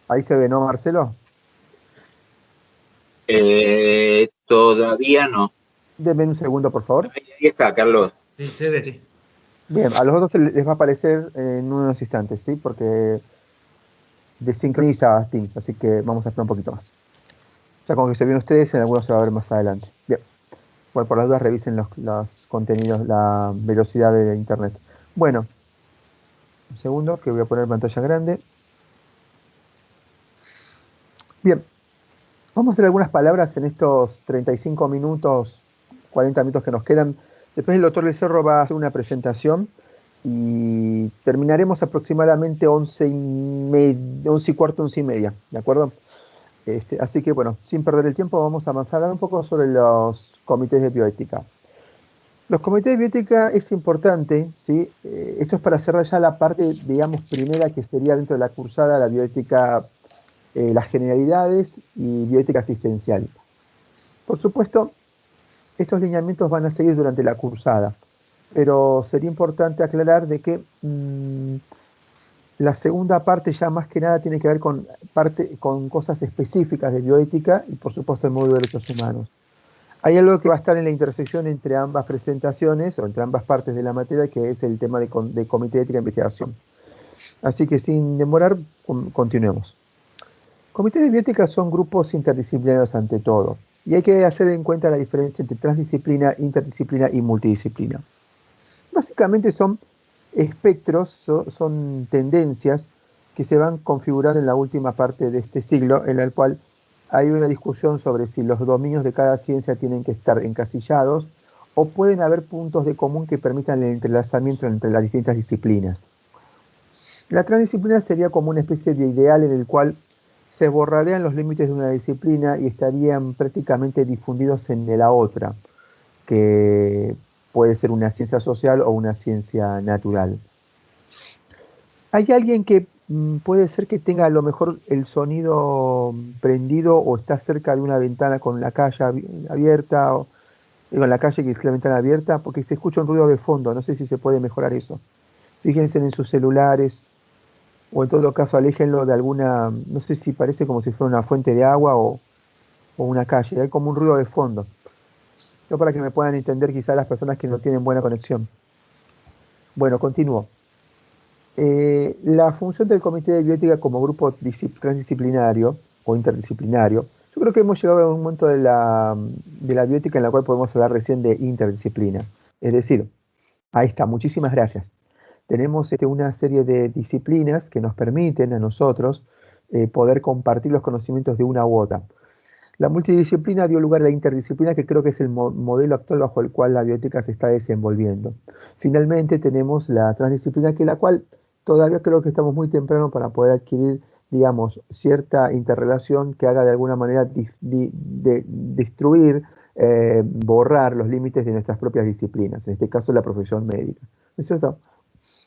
Ahí se ve, ¿no, Marcelo? Todavía no. Denme un segundo, por favor. Ahí está, Carlos. Sí, se ve, sí. Bien, a los otros les va a aparecer en unos instantes, ¿sí? Porque desincroniza Teams, así que vamos a esperar un poquito más. Ya con que se vieron ustedes, en algunos se va a ver más adelante. Bien, bueno, por las dudas revisen los contenidos, la velocidad de internet. Bueno, un segundo, que voy a poner pantalla grande. Bien, vamos a hacer algunas palabras en estos 35 minutos, 40 minutos que nos quedan. Después el doctor Becerro va a hacer una presentación y terminaremos aproximadamente 11 y cuarto, 11 y media, ¿de acuerdo? Así que bueno, sin perder el tiempo, vamos a avanzar un poco sobre los comités de bioética. Los comités de bioética es importante, ¿sí? Esto es para cerrar ya la parte, digamos, primera que sería dentro de la cursada, la bioética, las generalidades y bioética asistencial. Por supuesto, estos lineamientos van a seguir durante la cursada, pero sería importante aclarar de que la segunda parte ya más que nada tiene que ver con cosas específicas de bioética y por supuesto el módulo de derechos humanos. Hay algo que va a estar en la intersección entre ambas presentaciones o entre ambas partes de la materia, que es el tema de comité de ética e investigación. Así que sin demorar, continuemos. Comités de bioética son grupos interdisciplinarios ante todo, y hay que hacer en cuenta la diferencia entre transdisciplina, interdisciplina y multidisciplina. Básicamente son espectros, son tendencias que se van configurando en la última parte de este siglo, en la cual hay una discusión sobre si los dominios de cada ciencia tienen que estar encasillados o pueden haber puntos de común que permitan el entrelazamiento entre las distintas disciplinas. La transdisciplina sería como una especie de ideal en el cual se borrarían los límites de una disciplina y estarían prácticamente difundidos en la otra, que puede ser una ciencia social o una ciencia natural. Hay alguien que puede ser que tenga a lo mejor el sonido prendido o está cerca de una ventana con la calle abierta, o digo, en la calle que es la ventana abierta, porque se escucha un ruido de fondo, no sé si se puede mejorar eso. Fíjense en sus celulares, o en todo caso aléjenlo de alguna, no sé si parece como si fuera una fuente de agua o una calle, hay como un ruido de fondo. No, para que me puedan entender quizás las personas que no tienen buena conexión. Bueno, continúo. La función del Comité de Bioética como grupo transdisciplinario o interdisciplinario, yo creo que hemos llegado a un momento de la bioética en la cual podemos hablar recién de interdisciplina. Es decir, ahí está, muchísimas gracias. Tenemos una serie de disciplinas que nos permiten a nosotros poder compartir los conocimientos de una u otra. La multidisciplina dio lugar a la interdisciplina, que creo que es el modelo actual bajo el cual la bioética se está desenvolviendo. Finalmente tenemos la transdisciplina, que la cual todavía creo que estamos muy temprano para poder adquirir, digamos, cierta interrelación que haga de alguna manera destruir, borrar los límites de nuestras propias disciplinas, en este caso la profesión médica. ¿No es cierto?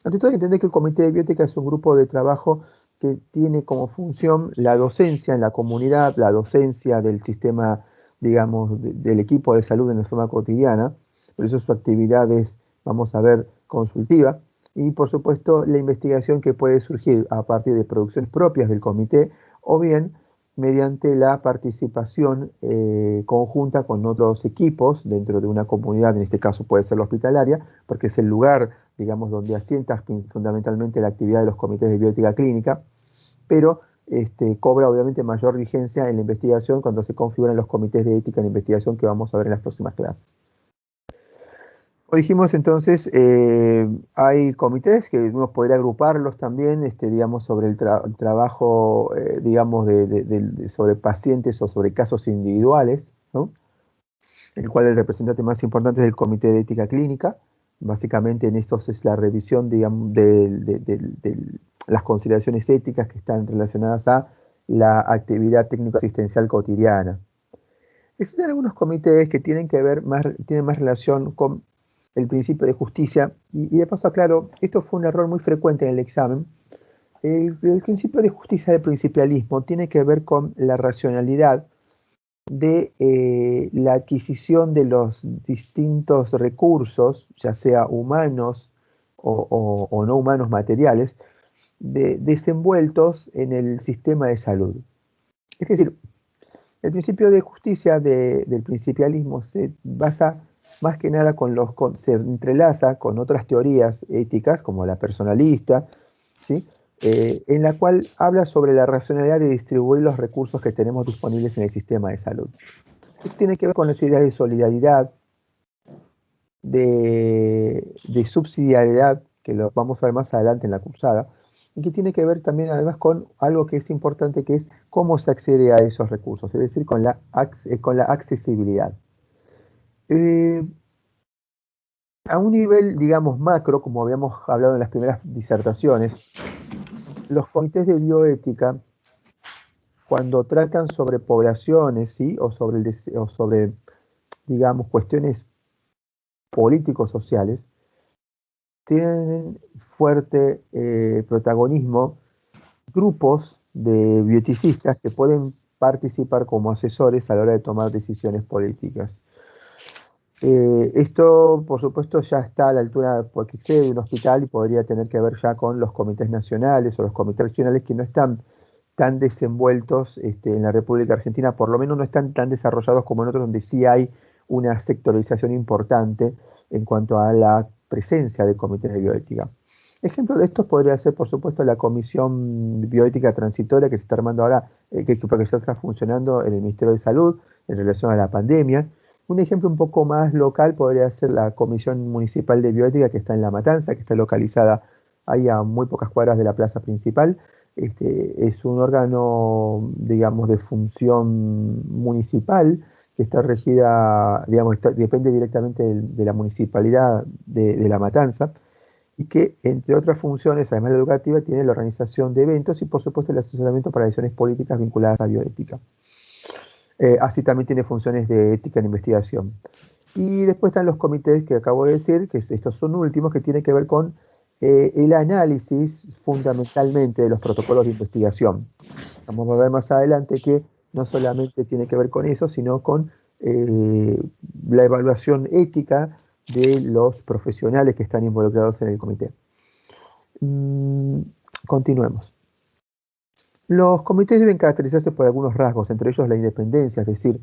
Ante todo hay que entender que el Comité de Bioética es un grupo de trabajo que tiene como función la docencia en la comunidad, la docencia del sistema, digamos, del equipo de salud en la forma cotidiana. Por eso su actividad es, vamos a ver, consultiva. Y por supuesto la investigación que puede surgir a partir de producciones propias del comité o bien mediante la participación conjunta con otros equipos dentro de una comunidad, en este caso puede ser la hospitalaria, porque es el lugar, digamos, donde asienta fundamentalmente la actividad de los comités de bioética clínica, pero cobra obviamente mayor vigencia en la investigación cuando se configuran los comités de ética en investigación que vamos a ver en las próximas clases. Como dijimos entonces, hay comités que uno podría agruparlos también, digamos, sobre el trabajo, digamos, sobre pacientes o sobre casos individuales, ¿no? El cual el representante más importante es el Comité de Ética Clínica. Básicamente en estos es la revisión, digamos, de las consideraciones éticas que están relacionadas a la actividad técnico-asistencial cotidiana. Existen algunos comités que tienen más relación con el principio de justicia, y de paso aclaro, esto fue un error muy frecuente en el examen. El principio de justicia del principialismo tiene que ver con la racionalidad de la adquisición de los distintos recursos, ya sea humanos o no humanos materiales, desenvueltos en el sistema de salud. Es decir, el principio de justicia del principialismo se basa más que nada se entrelaza con otras teorías éticas, como la personalista, ¿sí? En la cual habla sobre la racionalidad de distribuir los recursos que tenemos disponibles en el sistema de salud. Esto tiene que ver con las ideas de solidaridad, de subsidiariedad, que lo vamos a ver más adelante en la cursada, y que tiene que ver también además con algo que es importante, que es cómo se accede a esos recursos, es decir, con la accesibilidad. A un nivel, digamos, macro, como habíamos hablado en las primeras disertaciones, los comités de bioética, cuando tratan sobre poblaciones, ¿sí? o sobre, digamos, cuestiones políticos-sociales, tienen fuerte protagonismo grupos de bioeticistas que pueden participar como asesores a la hora de tomar decisiones políticas. Esto, por supuesto, ya está a la altura, porque sé, de un hospital y podría tener que ver ya con los comités nacionales o los comités regionales que no están tan desenvueltos en la República Argentina, por lo menos no están tan desarrollados como en otros donde sí hay una sectorización importante en cuanto a la presencia de comités de bioética. Ejemplo de esto podría ser, por supuesto, la Comisión Bioética Transitoria que se está armando ahora, que ya está funcionando en el Ministerio de Salud en relación a la pandemia. Un ejemplo un poco más local podría ser la Comisión Municipal de Bioética que está en La Matanza, que está localizada ahí a muy pocas cuadras de la plaza principal. Es un órgano, digamos, de función municipal que está regida, digamos, depende directamente de la municipalidad de La Matanza y que, entre otras funciones, además de la educativa, tiene la organización de eventos y, por supuesto, el asesoramiento para decisiones políticas vinculadas a bioética. Así también tiene funciones de ética en investigación. Y después están los comités que acabo de decir, que estos son últimos, que tienen que ver con el análisis fundamentalmente de los protocolos de investigación. Vamos a ver más adelante que no solamente tiene que ver con eso, sino con la evaluación ética de los profesionales que están involucrados en el comité. Continuemos. Los comités deben caracterizarse por algunos rasgos, entre ellos la independencia, es decir,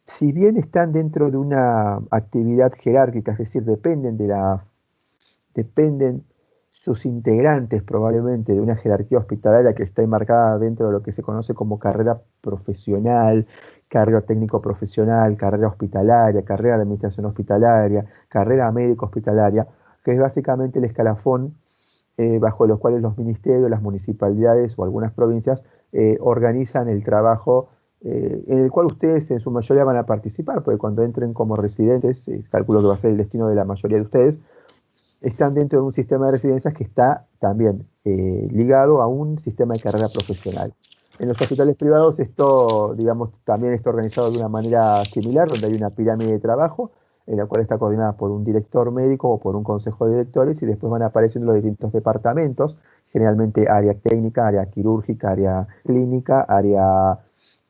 si bien están dentro de una actividad jerárquica, es decir, dependen sus integrantes probablemente de una jerarquía hospitalaria que está enmarcada dentro de lo que se conoce como carrera profesional, carrera técnico profesional, carrera hospitalaria, carrera de administración hospitalaria, carrera médico hospitalaria, que es básicamente el escalafón bajo los cuales los ministerios, las municipalidades o algunas provincias organizan el trabajo en el cual ustedes en su mayoría van a participar, porque cuando entren como residentes, calculo que va a ser el destino de la mayoría de ustedes, están dentro de un sistema de residencias que está también ligado a un sistema de carrera profesional. En los hospitales privados esto, digamos, también está organizado de una manera similar, donde hay una pirámide de trabajo, en la cual está coordinada por un director médico o por un consejo de directores, y después van apareciendo los distintos departamentos, generalmente área técnica, área quirúrgica, área clínica, área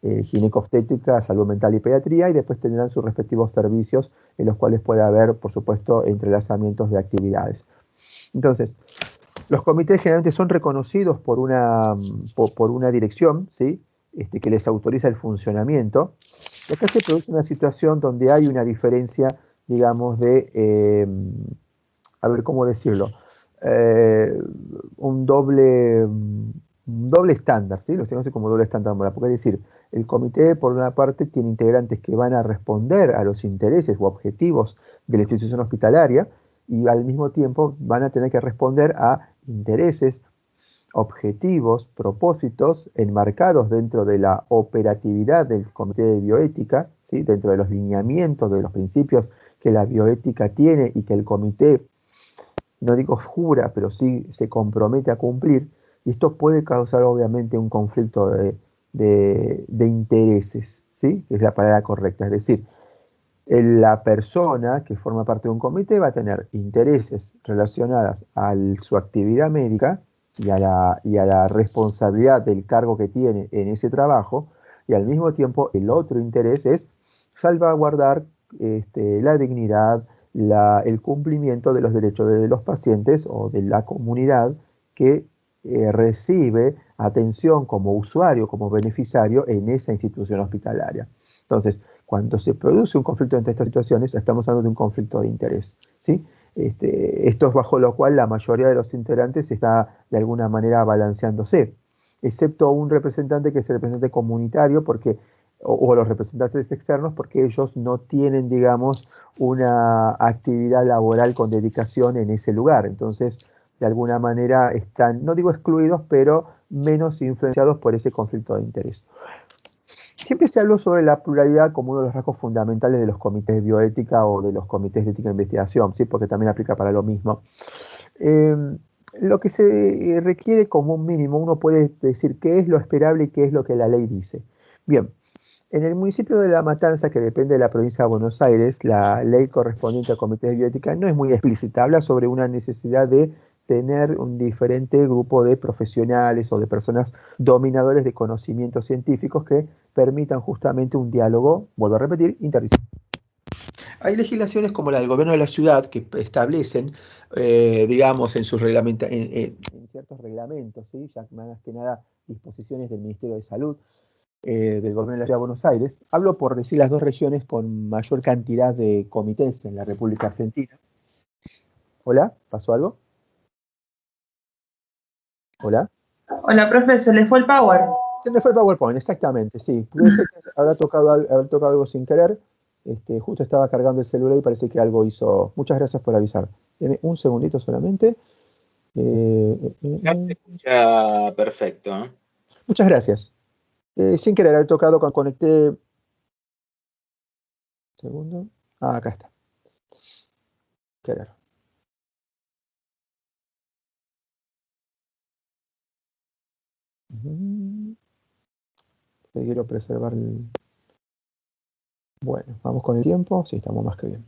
ginecobstétrica, salud mental y pediatría, y después tendrán sus respectivos servicios en los cuales puede haber, por supuesto, entrelazamientos de actividades. Entonces, los comités generalmente son reconocidos por una dirección, ¿sí? Que les autoriza el funcionamiento. Y acá se produce una situación donde hay una diferencia, digamos, a ver cómo decirlo, un doble estándar, ¿sí? Lo se conoce como doble estándar moral, porque es decir, el comité, por una parte, tiene integrantes que van a responder a los intereses u objetivos de la institución hospitalaria y al mismo tiempo van a tener que responder a intereses, objetivos, propósitos enmarcados dentro de la operatividad del comité de bioética, ¿sí? Dentro de los lineamientos, de los principios que la bioética tiene y que el comité, no digo jura, pero sí se compromete a cumplir, y esto puede causar obviamente un conflicto de intereses, ¿sí? Es la palabra correcta, es decir, la persona que forma parte de un comité va a tener intereses relacionadas a su actividad médica y a la responsabilidad del cargo que tiene en ese trabajo, y al mismo tiempo el otro interés es salvaguardar la dignidad, el cumplimiento de los derechos de los pacientes o de la comunidad que recibe atención como usuario, como beneficiario en esa institución hospitalaria. Entonces, cuando se produce un conflicto entre estas situaciones, estamos hablando de un conflicto de interés, ¿sí? Esto es bajo lo cual la mayoría de los integrantes está de alguna manera balanceándose, excepto un representante que es el representante comunitario, o los representantes externos, porque ellos no tienen, digamos, una actividad laboral con dedicación en ese lugar. Entonces, de alguna manera están, no digo excluidos, pero menos influenciados por ese conflicto de interés. Siempre se habló sobre la pluralidad como uno de los rasgos fundamentales de los comités de bioética o de los comités de ética de investigación, ¿sí? Porque también aplica para lo mismo. Lo que se requiere como un mínimo, uno puede decir qué es lo esperable y qué es lo que la ley dice. Bien, en el municipio de La Matanza, que depende de la provincia de Buenos Aires, la ley correspondiente a comités de bioética no es muy explícita, habla sobre una necesidad de tener un diferente grupo de profesionales o de personas dominadores de conocimientos científicos que permitan justamente un diálogo, vuelvo a repetir, interdisciplinario. Hay legislaciones como la del gobierno de la ciudad que establecen, digamos, en ciertos reglamentos, ¿sí? Ya más que nada disposiciones del Ministerio de Salud, del gobierno de la ciudad de Buenos Aires. Hablo por decir las dos regiones con mayor cantidad de comités en la República Argentina. ¿Hola? ¿Pasó algo? ¿Hola? Hola, profe, se le fue el power. Se me fue el PowerPoint, exactamente, sí. Puede ser que haber tocado algo sin querer. Justo estaba cargando el celular y parece que algo hizo. Muchas gracias por avisar. Deme un segundito solamente. Ya se escucha perfecto, ¿eh? Muchas gracias. Sin querer haber tocado, conecté. Segundo. Ah, acá está. Querer. Quiero preservar el. Bueno, vamos con el tiempo. Sí, estamos más que bien.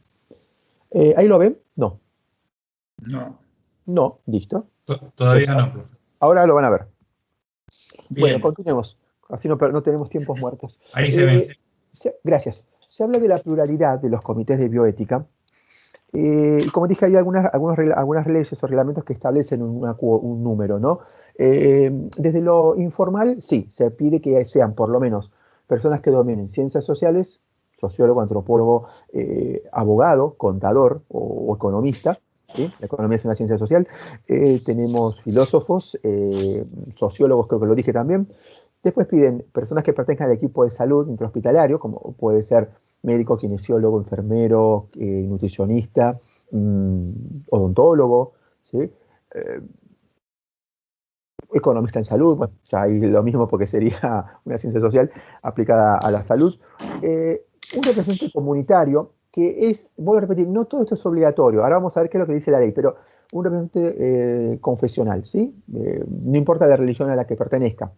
¿Ahí lo ven? No. No. No, listo. Todavía no, profe. Ahora lo van a ver. Bien. Bueno, continuemos. Así no tenemos tiempos muertos. Ahí se ve. Gracias. Se habla de la pluralidad de los comités de bioética. Y como dije, hay algunas leyes o reglamentos que establecen un número, ¿no? Desde lo informal, sí, se pide que sean por lo menos personas que dominen ciencias sociales, sociólogo, antropólogo, abogado, contador o economista, ¿sí? La economía es una ciencia social. Tenemos filósofos, sociólogos, creo que lo dije también. Después piden personas que pertenezcan al equipo de salud intrahospitalario, como puede ser médico, kinesiólogo, enfermero, nutricionista, odontólogo, ¿sí? Economista en salud, bueno, ya hay lo mismo porque sería una ciencia social aplicada a la salud. Un representante comunitario que es, vuelvo a repetir, no todo esto es obligatorio, ahora vamos a ver qué es lo que dice la ley, pero un representante confesional, ¿sí? No importa la religión a la que pertenezca.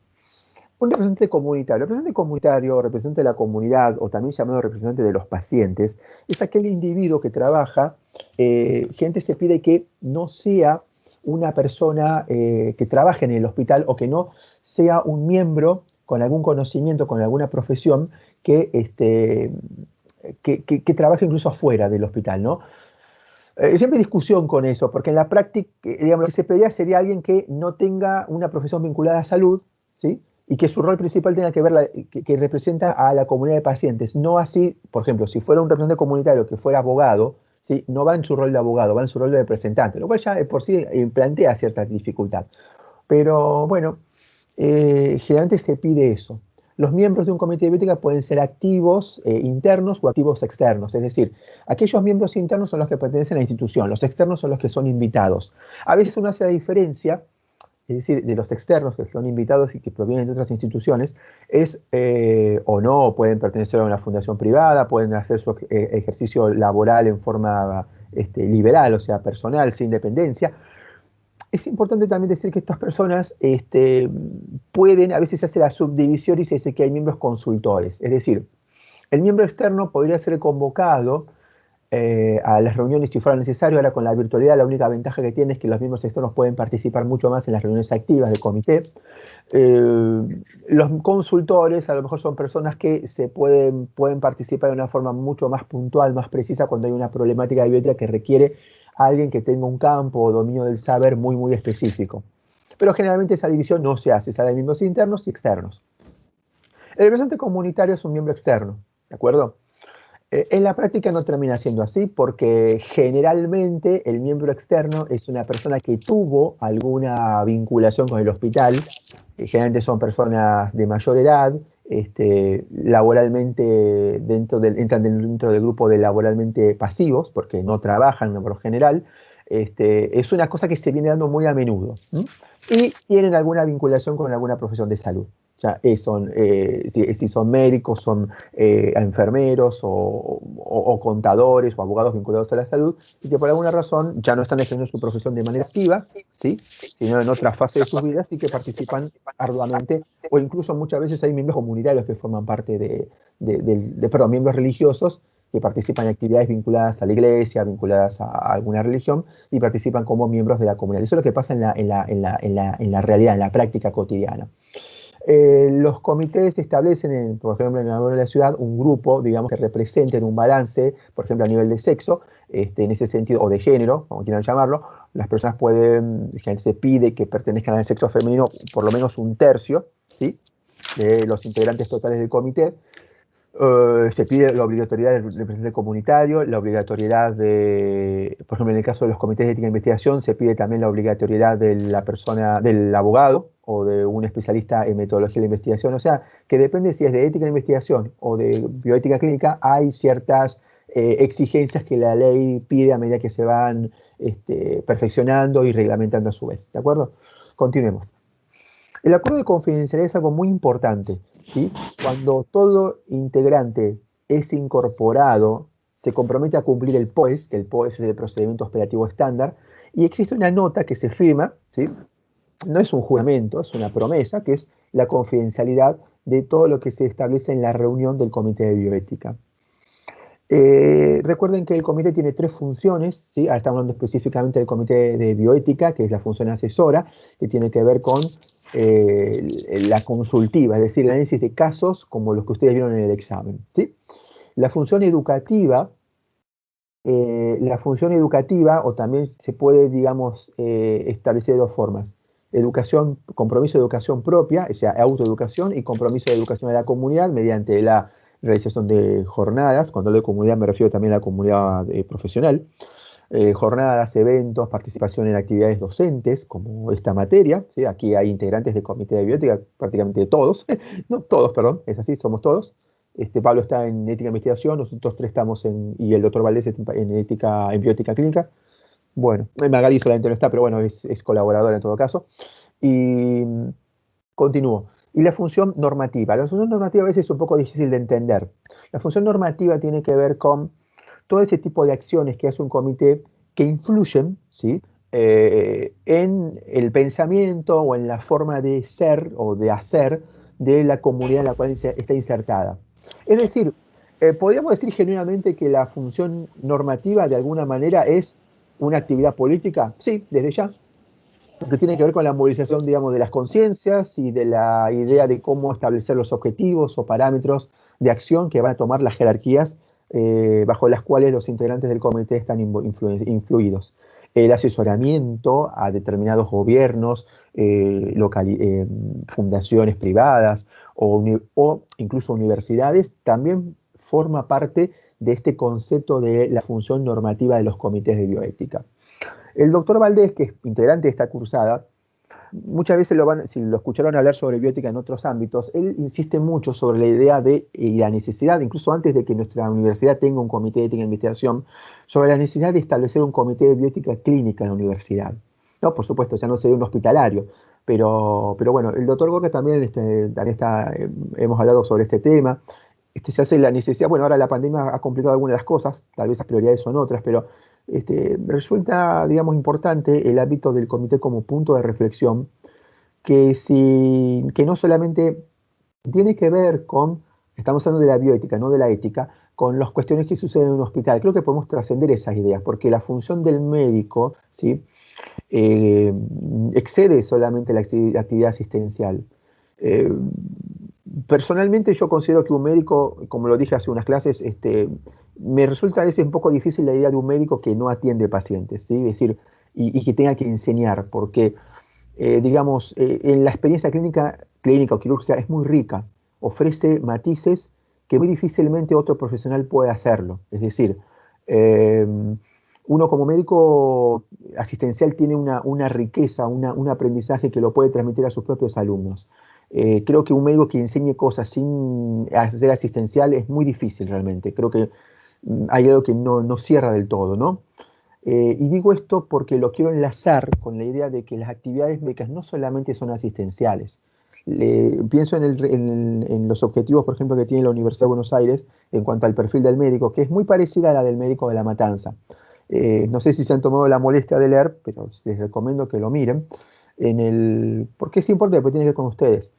Un representante comunitario. El representante comunitario, representante de la comunidad, o también llamado representante de los pacientes, es aquel individuo que trabaja, gente se pide que no sea una persona que trabaje en el hospital o que no sea un miembro con algún conocimiento, con alguna profesión que trabaje incluso afuera del hospital, ¿no? Siempre hay discusión con eso, porque en la práctica, digamos, lo que se pedía sería alguien que no tenga una profesión vinculada a salud, ¿sí? Y que su rol principal tenga que ver, que representa a la comunidad de pacientes. No así, por ejemplo, si fuera un representante comunitario que fuera abogado, ¿sí? No va en su rol de abogado, va en su rol de representante, lo cual ya por sí plantea cierta dificultad. Pero bueno, generalmente se pide eso. Los miembros de un comité de bioética pueden ser activos internos o activos externos, es decir, aquellos miembros internos son los que pertenecen a la institución, los externos son los que son invitados. A veces uno hace la diferencia, es decir, de los externos que son invitados y que provienen de otras instituciones, o no, pueden pertenecer a una fundación privada, pueden hacer su ejercicio laboral en forma liberal, o sea, personal, sin dependencia. Es importante también decir que estas personas pueden, a veces se hace la subdivisión y se dice que hay miembros consultores, es decir, el miembro externo podría ser convocado a las reuniones si fuera necesario. Ahora con la virtualidad la única ventaja que tiene es que los miembros externos pueden participar mucho más en las reuniones activas del comité. Los consultores a lo mejor son personas que pueden participar de una forma mucho más puntual, más precisa cuando hay una problemática de bioética que requiere a alguien que tenga un campo o dominio del saber muy, muy específico. Pero generalmente esa división no se hace, se habla de miembros internos y externos. El representante comunitario es un miembro externo, ¿de acuerdo? En la práctica no termina siendo así porque generalmente el miembro externo es una persona que tuvo alguna vinculación con el hospital, generalmente son personas de mayor edad, laboralmente entran dentro del grupo de laboralmente pasivos porque no trabajan por lo general. Es una cosa que se viene dando muy a menudo, ¿m? Y tienen alguna vinculación con alguna profesión de salud. Ya, si son médicos, son enfermeros o contadores o abogados vinculados a la salud y que por alguna razón ya no están ejerciendo su profesión de manera activa, ¿sí? Sino en otra fase de sus vidas y que participan arduamente, o incluso muchas veces hay miembros comunitarios que forman parte perdón, miembros religiosos que participan en actividades vinculadas a la iglesia, vinculadas a alguna religión y participan como miembros de la comunidad. Eso es lo que pasa en la realidad, en la práctica cotidiana. Los comités establecen, por ejemplo, en la ciudad, un grupo, digamos, que representen un balance, por ejemplo, a nivel de sexo, en ese sentido, o de género, como quieran llamarlo. Las personas pueden, se pide que pertenezcan al sexo femenino por lo menos un tercio, ¿sí?, de los integrantes totales del comité. Se pide la obligatoriedad del representante comunitario, la obligatoriedad por ejemplo, en el caso de los comités de ética e investigación, se pide también la obligatoriedad de la persona, del abogado o de un especialista en metodología de la investigación. O sea, que depende si es de ética de investigación o de bioética clínica, hay ciertas exigencias que la ley pide a medida que se van perfeccionando y reglamentando a su vez. ¿De acuerdo? Continuemos. El acuerdo de confidencialidad es algo muy importante, ¿sí? Cuando todo integrante es incorporado, se compromete a cumplir el POES, que el POES es el procedimiento operativo estándar, y existe una nota que se firma, ¿sí? No es un juramento, es una promesa, que es la confidencialidad de todo lo que se establece en la reunión del Comité de Bioética. Recuerden que el comité tiene 3 funciones, ¿sí? Ahora estamos hablando específicamente del Comité de Bioética, que es la función asesora, que tiene que ver con la consultiva, es decir, el análisis de casos como los que ustedes vieron en el examen, ¿sí? La función educativa, o también se puede, digamos, establecer de 2 formas. Compromiso de educación propia, o sea, autoeducación, y compromiso de educación a la comunidad mediante la realización de jornadas. Cuando hablo de comunidad me refiero también a la comunidad profesional. Jornadas, eventos, participación en actividades docentes, como esta materia, ¿sí? Aquí hay integrantes del Comité de Bioética, prácticamente todos, no todos, perdón, es así, somos todos. Pablo está en ética e investigación, nosotros 3 estamos y el doctor Valdés en bioética clínica. Bueno, Magali solamente no está, pero bueno, es colaboradora en todo caso. Y continúo. Y la función normativa. La función normativa a veces es un poco difícil de entender. La función normativa tiene que ver con todo ese tipo de acciones que hace un comité que influyen, ¿sí?, en el pensamiento o en la forma de ser o de hacer de la comunidad en la cual está insertada. Es decir, podríamos decir genuinamente que la función normativa de alguna manera es una actividad política, sí, desde ya, porque tiene que ver con la movilización, digamos, de las conciencias y de la idea de cómo establecer los objetivos o parámetros de acción que van a tomar las jerarquías bajo las cuales los integrantes del comité están influidos. El asesoramiento a determinados gobiernos, fundaciones privadas o incluso universidades también forma parte de este concepto de la función normativa de los comités de bioética. El doctor Valdés, que es integrante de esta cursada, muchas veces si lo escucharon hablar sobre bioética en otros ámbitos, él insiste mucho sobre la idea y la necesidad, incluso antes de que nuestra universidad tenga un comité de ética e investigación, sobre la necesidad de establecer un comité de bioética clínica en la universidad. No, por supuesto, ya no sería un hospitalario, pero bueno, el doctor Gorka también hemos hablado sobre este tema. Se hace la necesidad, bueno, ahora la pandemia ha complicado algunas de las cosas, tal vez las prioridades son otras, pero resulta, digamos, importante el ámbito del comité como punto de reflexión, que no solamente tiene que ver con, estamos hablando de la bioética, no de la ética, con las cuestiones que suceden en un hospital. Creo que podemos trascender esas ideas, porque la función del médico, ¿sí?, excede solamente la actividad asistencial. Personalmente yo considero que un médico, como lo dije hace unas clases, me resulta a veces un poco difícil la idea de un médico que no atiende pacientes, ¿sí? Es decir, y que tenga que enseñar, porque digamos, en la experiencia clínica o quirúrgica es muy rica, ofrece matices que muy difícilmente otro profesional puede hacerlo. Es decir, uno como médico asistencial tiene una riqueza, un aprendizaje que lo puede transmitir a sus propios alumnos. Creo que un médico que enseñe cosas sin hacer asistencial es muy difícil realmente. Creo que hay algo que no cierra del todo, ¿no? Y digo esto porque lo quiero enlazar con la idea de que las actividades médicas no solamente son asistenciales. Pienso en los objetivos, por ejemplo, que tiene la Universidad de Buenos Aires en cuanto al perfil del médico, que es muy parecida a la del médico de La Matanza. No sé si se han tomado la molestia de leer, pero les recomiendo que lo miren. Porque es importante, porque tiene que ver con ustedes.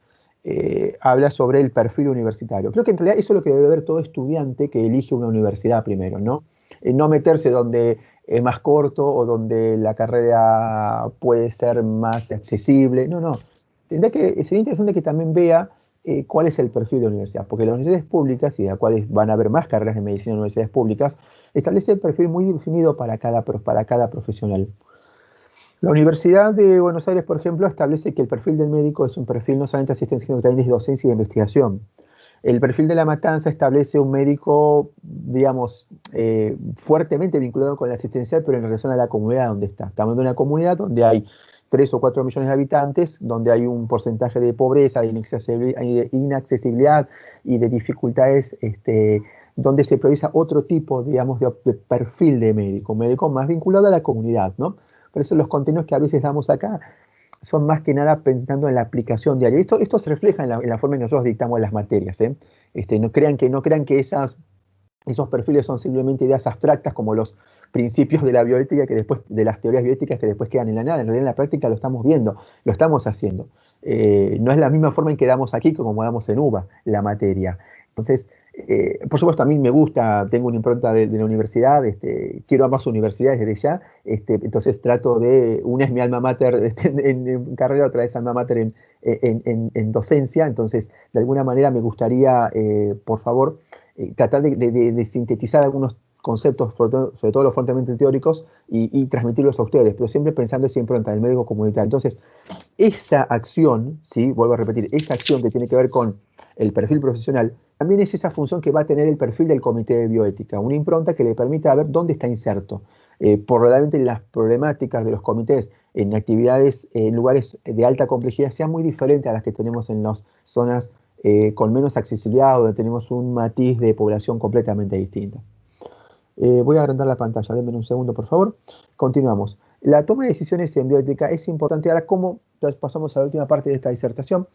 Habla sobre el perfil universitario. Creo que en realidad eso es lo que debe ver todo estudiante que elige una universidad primero, ¿no? No meterse donde es más corto o donde la carrera puede ser más accesible. No. Sería interesante que también vea cuál es el perfil de la universidad, porque las universidades públicas, y de las cuales van a haber más carreras de medicina en universidades públicas, establece el perfil muy definido para cada profesional. La Universidad de Buenos Aires, por ejemplo, establece que el perfil del médico es un perfil no solamente asistencia, sino también de docencia y de investigación. El perfil de La Matanza establece un médico, digamos, fuertemente vinculado con la asistencial, pero en relación a la comunidad donde está. Estamos en una comunidad donde hay 3 o 4 millones de habitantes, donde hay un porcentaje de pobreza, de inaccesibilidad y de dificultades, donde se prioriza otro tipo, digamos, de perfil de médico, un médico más vinculado a la comunidad, ¿no? Por eso los contenidos que a veces damos acá son más que nada pensando en la aplicación diaria. Esto se refleja en la forma en que nosotros dictamos las materias, ¿eh? No crean que esos perfiles son simplemente ideas abstractas como los principios de la bioética, de las teorías bioéticas que después quedan en la nada. En realidad en la práctica lo estamos viendo, lo estamos haciendo. No es la misma forma en que damos aquí como damos en UBA la materia. Entonces, por supuesto, a mí me gusta, tengo una impronta de la universidad, quiero ambas universidades desde ya, entonces trato una es mi alma mater en carrera, otra es alma mater en docencia, entonces de alguna manera me gustaría, por favor, tratar de sintetizar algunos conceptos, sobre todo los fuertemente teóricos, y transmitirlos a ustedes, pero siempre pensando esa impronta del médico comunitario. Entonces, esa acción, ¿sí? Vuelvo a repetir, esa acción que tiene que ver con el perfil profesional, también es esa función que va a tener el perfil del comité de bioética, una impronta que le permita ver dónde está inserto. Probablemente las problemáticas de los comités en actividades, en lugares de alta complejidad sean muy diferentes a las que tenemos en las zonas con menos accesibilidad, donde tenemos un matiz de población completamente distinta. Voy a agrandar la pantalla, denme un segundo, por favor. Continuamos. La toma de decisiones en bioética es importante. Ahora, ¿cómo pasamos a la última parte de esta disertación?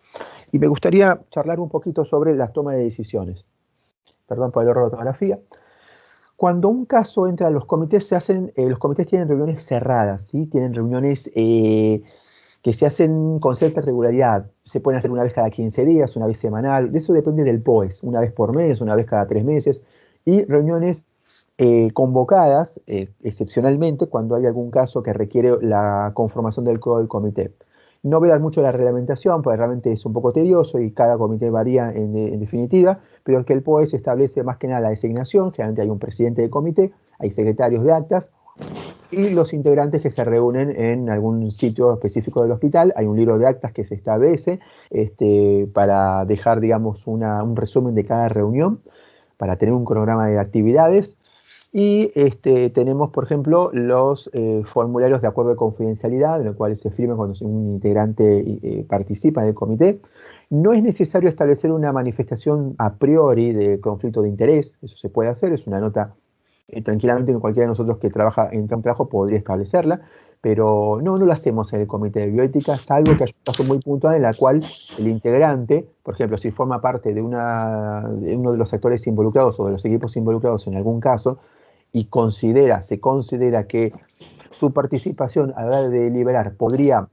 Y me gustaría charlar un poquito sobre la toma de decisiones. Perdón por el error de ortografía. Cuando un caso entra a los comités, los comités tienen reuniones cerradas, ¿sí? Tienen reuniones que se hacen con cierta regularidad. Se pueden hacer una vez cada 15 días, una vez semanal. De eso depende del POES, una vez por mes, una vez cada 3 meses. Y reuniones convocadas excepcionalmente cuando hay algún caso que requiere la conformación del codo del comité. No voy a dar mucho de la reglamentación, porque realmente es un poco tedioso y cada comité varía en definitiva, pero que el POES establece más que nada la designación. Generalmente hay un presidente de comité, hay secretarios de actas y los integrantes que se reúnen en algún sitio específico del hospital. Hay un libro de actas que se establece para dejar, digamos, un resumen de cada reunión, para tener un cronograma de actividades. Y tenemos, por ejemplo, los formularios de acuerdo de confidencialidad, en los cuales se firma cuando un integrante participa en el comité. No es necesario establecer una manifestación a priori de conflicto de interés, eso se puede hacer, es una nota tranquilamente que cualquiera de nosotros que trabaja en un trabajo podría establecerla, pero no lo hacemos en el comité de bioética, salvo que haya un caso muy puntual en la cual el integrante, por ejemplo, si forma parte de uno de los actores involucrados o de los equipos involucrados en algún caso, y se considera que su participación a la hora de deliberar podría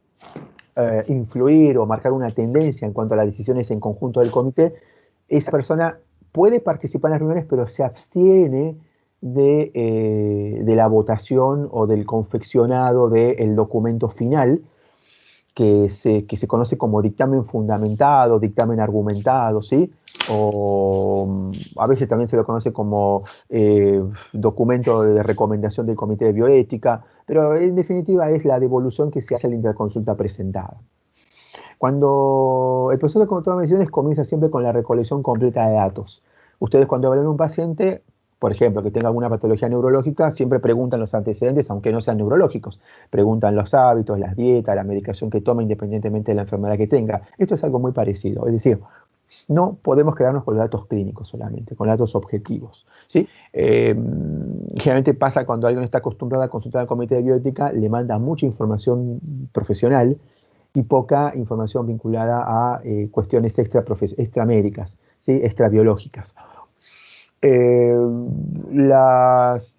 influir o marcar una tendencia en cuanto a las decisiones en conjunto del comité, esa persona puede participar en las reuniones, pero se abstiene de la votación o del confeccionado del documento final, que se conoce como dictamen fundamentado, dictamen argumentado, ¿sí? O a veces también se lo conoce como documento de recomendación del Comité de Bioética, pero en definitiva es la devolución que se hace a la interconsulta presentada. Cuando el proceso de toma de decisiones comienza siempre con la recolección completa de datos. Ustedes cuando evalúan a un paciente, por ejemplo, que tenga alguna patología neurológica, siempre preguntan los antecedentes, aunque no sean neurológicos. Preguntan los hábitos, las dietas, la medicación que toma, independientemente de la enfermedad que tenga. Esto es algo muy parecido. Es decir, no podemos quedarnos con los datos clínicos solamente, con datos objetivos, ¿sí? Generalmente pasa cuando alguien está acostumbrado a consultar al comité de bioética, le manda mucha información profesional y poca información vinculada a cuestiones extramédicas, ¿sí? Extrabiológicas.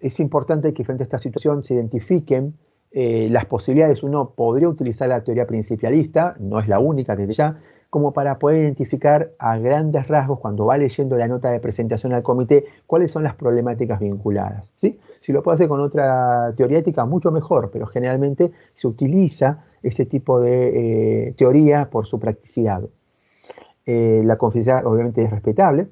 Es importante que frente a esta situación se identifiquen las posibilidades. Uno podría utilizar la teoría principialista, no es la única desde ya, como para poder identificar a grandes rasgos, cuando va leyendo la nota de presentación al comité, cuáles son las problemáticas vinculadas, ¿sí? Si lo puede hacer con otra teoría ética, mucho mejor, pero generalmente se utiliza este tipo de teoría por su practicidad. La confidencialidad obviamente es respetable.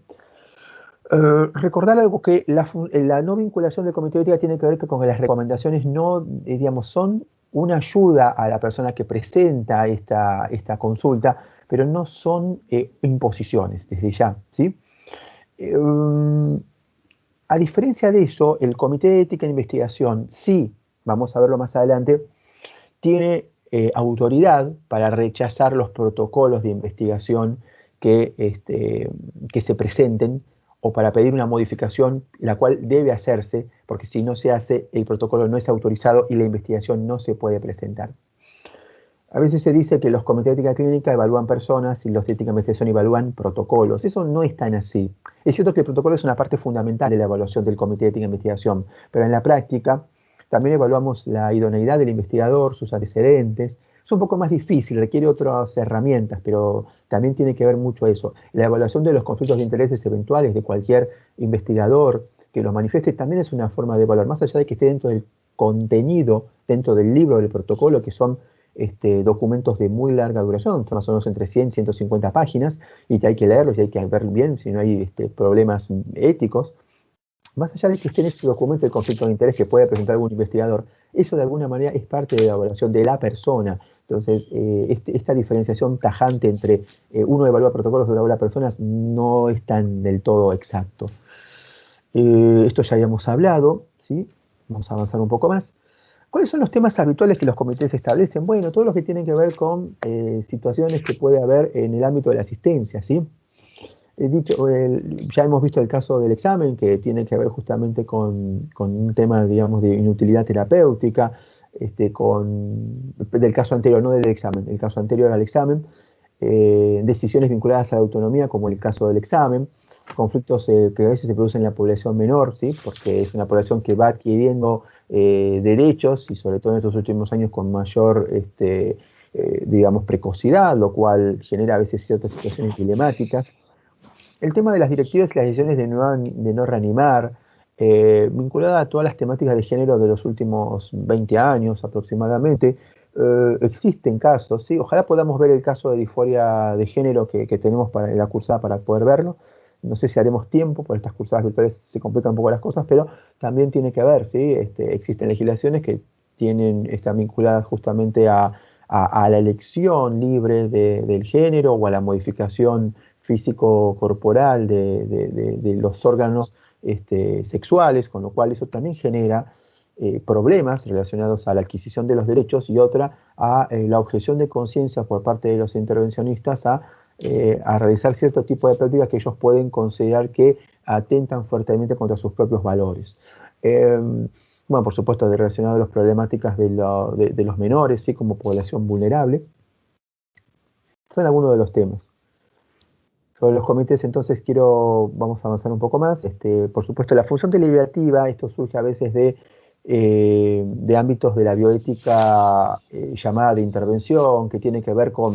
Recordar algo que la no vinculación del comité de ética tiene que ver con que las recomendaciones no, digamos, son una ayuda a la persona que presenta esta consulta, pero no son imposiciones desde ya, ¿sí? A diferencia de eso, el Comité de Ética e Investigación, sí, vamos a verlo más adelante, tiene autoridad para rechazar los protocolos de investigación que se presenten o para pedir una modificación, la cual debe hacerse, porque si no se hace, el protocolo no es autorizado y la investigación no se puede presentar. A veces se dice que los comités de ética clínica evalúan personas y los de ética de investigación evalúan protocolos. Eso no es tan así. Es cierto que el protocolo es una parte fundamental de la evaluación del comité de ética de investigación, pero en la práctica también evaluamos la idoneidad del investigador, sus antecedentes. Es un poco más difícil, requiere otras herramientas, pero también tiene que ver mucho eso. La evaluación de los conflictos de intereses eventuales de cualquier investigador que los manifieste también es una forma de evaluar, más allá de que esté dentro del contenido, dentro del libro del protocolo, que son documentos de muy larga duración, más o menos entre 100 y 150 páginas, y que hay que leerlos y hay que ver bien si no hay problemas éticos. Más allá de que esté en ese documento el conflicto de interés que puede presentar algún investigador, eso de alguna manera es parte de la evaluación de la persona. Entonces, esta diferenciación tajante entre uno evalúa protocolos de evalúa personas no es tan del todo exacto. Esto ya habíamos hablado, ¿sí? Vamos a avanzar un poco más. ¿Cuáles son los temas habituales que los comités establecen? Bueno, todos los que tienen que ver con situaciones que puede haber en el ámbito de la asistencia, ¿sí? Ya hemos visto el caso del examen, que tiene que ver justamente con un tema, digamos, de inutilidad terapéutica, del caso anterior, no del examen, el caso anterior al examen, decisiones vinculadas a la autonomía, como el caso del examen, conflictos que a veces se producen en la población menor, ¿sí? Porque es una población que va adquiriendo derechos, y sobre todo en estos últimos años con mayor, digamos, precocidad, lo cual genera a veces ciertas situaciones dilemáticas. El tema de las directivas y las decisiones de no reanimar, vinculada a todas las temáticas de género de los últimos 20 años aproximadamente, existen casos, ¿sí? Ojalá podamos ver el caso de disforia de género que tenemos en la cursada para poder verlo. No sé si haremos tiempo, por estas cursadas virtuales se complican un poco las cosas, pero también tiene que ver, ¿sí? Existen legislaciones que están vinculadas justamente a la elección libre del género o a la modificación físico-corporal de los órganos sexuales, con lo cual eso también genera problemas relacionados a la adquisición de los derechos, y otra a la objeción de conciencia por parte de los intervencionistas a realizar cierto tipo de prácticas que ellos pueden considerar que atentan fuertemente contra sus propios valores. Bueno, por supuesto, relacionado a las problemáticas de los menores, ¿sí? Como población vulnerable. Son algunos de los temas. Sobre los comités, entonces, vamos a avanzar un poco más. Por supuesto, la función deliberativa, esto surge a veces de ámbitos de la bioética llamada de intervención, que tiene que ver con